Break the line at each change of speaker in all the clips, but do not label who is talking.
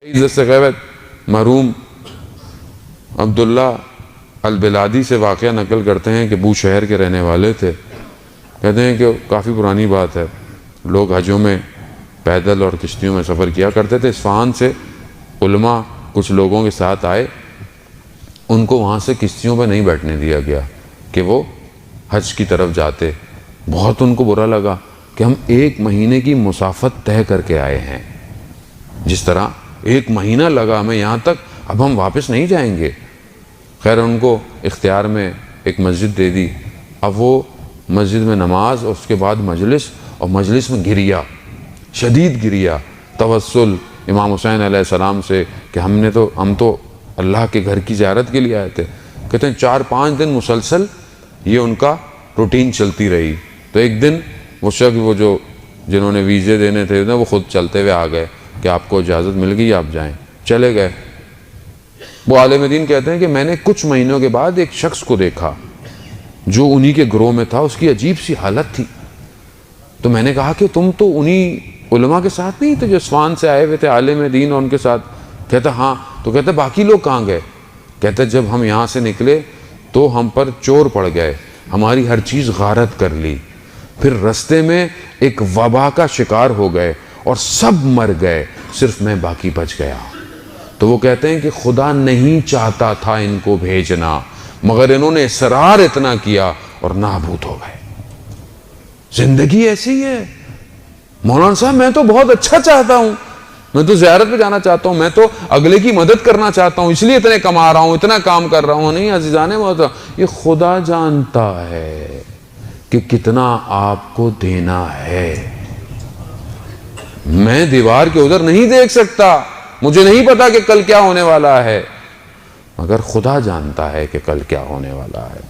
دستغیبت مرحوم عبداللہ البلادی سے واقعہ نقل کرتے ہیں کہ بو شہر کے رہنے والے تھے۔ کہتے ہیں کہ کافی پرانی بات ہے، لوگ حجوں میں پیدل اور کشتیوں میں سفر کیا کرتے تھے۔ اصفہان سے علماء کچھ لوگوں کے ساتھ آئے، ان کو وہاں سے کشتیوں پہ نہیں بیٹھنے دیا گیا کہ وہ حج کی طرف جاتے۔ بہت ان کو برا لگا کہ ہم 1 مہینے کی مسافت طے کر کے آئے ہیں، جس طرح 1 مہینہ لگا ہمیں یہاں تک، اب ہم واپس نہیں جائیں گے۔ خیر ان کو اختیار میں ایک مسجد دے دی۔ اب وہ مسجد میں نماز اور اس کے بعد مجلس، اور مجلس میں گریا، شدید گریا، توسل امام حسین علیہ السلام سے کہ ہم تو اللہ کے گھر کی زیارت کے لیے آئے تھے۔ کہتے ہیں 4-5 دن مسلسل یہ ان کا روٹین چلتی رہی۔ تو ایک دن وہ شخص جنہوں نے ویزے دینے تھے وہ خود چلتے ہوئے آ گئے کہ آپ کو اجازت مل گئی، آپ جائیں۔ چلے گئے۔ وہ عالم دین کہتے ہیں کہ میں نے کچھ مہینوں کے بعد ایک شخص کو دیکھا جو انہی کے گروہ میں تھا، اس کی عجیب سی حالت تھی۔ تو میں نے کہا کہ تم تو انہی علماء کے ساتھ نہیں تھے جو اصفہان سے آئے ہوئے تھے عالم دین اور ان کے ساتھ؟ کہتا ہاں۔ تو کہتے باقی لوگ کہاں گئے؟ کہتے جب ہم یہاں سے نکلے تو ہم پر چور پڑ گئے، ہماری ہر چیز غارت کر لی، پھر رستے میں ایک وبا کا شکار ہو گئے اور سب مر گئے، صرف میں باقی بچ گیا۔ تو وہ کہتے ہیں کہ خدا نہیں چاہتا تھا ان کو بھیجنا، مگر انہوں نے اصرار اتنا کیا اور نابود ہو گئے۔ زندگی ایسی ہے مولانا صاحب، میں تو بہت اچھا چاہتا ہوں، میں تو زیارت پہ جانا چاہتا ہوں، میں تو اگلے کی مدد کرنا چاہتا ہوں، اس لیے اتنے کما رہا ہوں، اتنا کام کر رہا ہوں۔ نہیں عزیزان محترم، یہ خدا جانتا ہے کہ کتنا آپ کو دینا ہے۔ میں دیوار کے ادھر نہیں دیکھ سکتا، مجھے نہیں پتا کہ کل کیا ہونے والا ہے، مگر خدا جانتا ہے کہ کل کیا ہونے والا ہے۔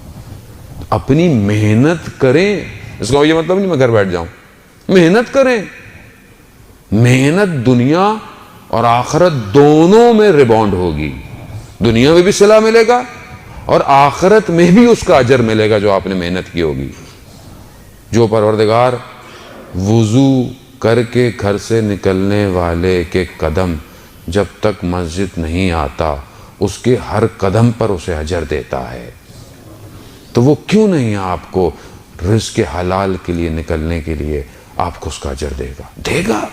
اپنی محنت کریں، اس کا یہ مطلب نہیں میں گھر بیٹھ جاؤں، محنت کریں۔ محنت دنیا اور آخرت دونوں میں ریباؤنڈ ہوگی، دنیا میں بھی صلہ ملے گا اور آخرت میں بھی اس کا اجر ملے گا جو آپ نے محنت کی ہوگی۔ جو پروردگار وضو کر کے گھر سے نکلنے والے کے قدم جب تک مسجد نہیں آتا، اس کے ہر قدم پر اسے اجر دیتا ہے، تو وہ کیوں نہیں آپ کو رزق حلال کے لیے نکلنے کے لیے آپ کو اس کا اجر دے گا۔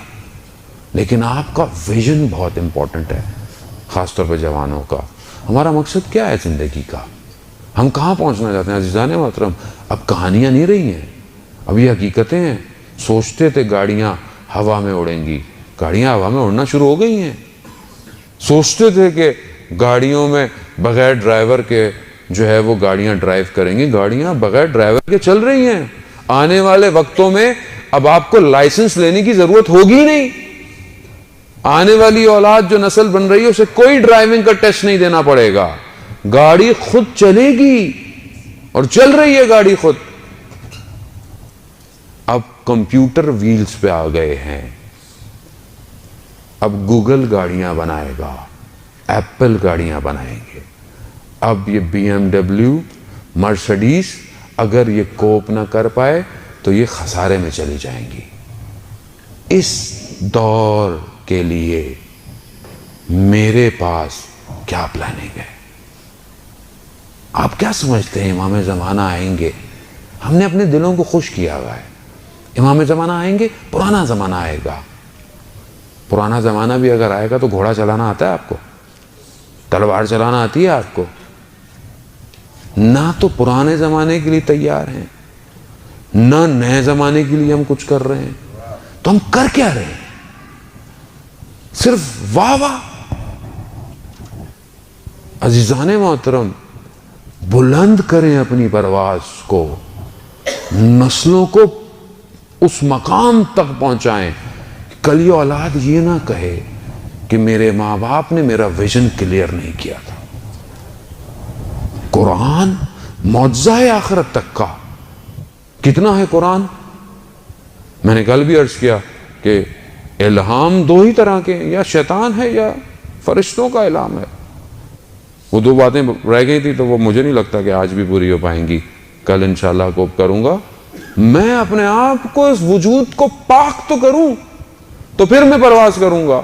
لیکن آپ کا ویژن بہت امپورٹنٹ ہے، خاص طور پہ جوانوں کا۔ ہمارا مقصد کیا ہے زندگی کا؟ ہم کہاں پہنچنا چاہتے ہیں عزیزان محترم؟ اب کہانیاں نہیں رہی ہیں، اب یہ حقیقتیں ہیں۔ سوچتے تھے گاڑیاں ہوا میں اڑیں گی، گاڑیاں ہوا میں اڑنا شروع ہو گئی ہیں۔ سوچتے تھے کہ گاڑیوں میں بغیر ڈرائیور کے وہ گاڑیاں ڈرائیو کریں گی، گاڑیاں بغیر ڈرائیور کے چل رہی ہیں۔ آنے والے وقتوں میں اب آپ کو لائسنس لینے کی ضرورت ہوگی نہیں۔ آنے والی اولاد جو نسل بن رہی ہے اسے کوئی ڈرائیونگ کا ٹیسٹ نہیں دینا پڑے گا، گاڑی خود چلے گی، اور چل رہی ہے گاڑی خود۔ اب کمپیوٹر ویلز پہ آ گئے ہیں، اب گوگل گاڑیاں بنائے گا، ایپل گاڑیاں بنائیں گے۔ اب یہ BMW مرسڈیز اگر یہ کوپ نہ کر پائے تو یہ خسارے میں چلی جائیں گی۔ اس دور کے لیے میرے پاس کیا پلاننگ ہے؟ آپ کیا سمجھتے ہیں امام زمانہ آئیں گے؟ ہم نے اپنے دلوں کو خوش کیا ہوا ہے، امام زمانہ آئیں گے، پرانا زمانہ آئے گا۔ پرانا زمانہ بھی اگر آئے گا تو گھوڑا چلانا آتا ہے آپ کو؟ تلوار چلانا آتی ہے آپ کو؟ نہ تو پرانے زمانے کے لیے تیار ہیں، نہ نئے زمانے کے لیے ہم کچھ کر رہے ہیں، تو ہم کر کیا رہے ہیں؟ صرف واہ واہ۔ عزیزان محترم، بلند کریں اپنی پرواز کو، نسلوں کو اس مقام تک پہنچائیں کہ کل یہ اولاد یہ نہ کہے کہ میرے ماں باپ نے میرا ویژن کلیئر نہیں کیا تھا۔ قرآن معجزہ ہے آخرت تک کا۔ کتنا ہے قرآن؟ میں نے کل بھی عرض کیا کہ الہام 2 ہی طرح کے، یا شیطان ہے یا فرشتوں کا الہام ہے۔ وہ 2 باتیں رہ گئی تھی تو وہ مجھے نہیں لگتا کہ آج بھی پوری ہو پائیں گی، کل انشاءاللہ کوپ کروں گا۔ میں اپنے آپ کو اس وجود کو پاک تو کروں، تو پھر میں پرواز کروں گا۔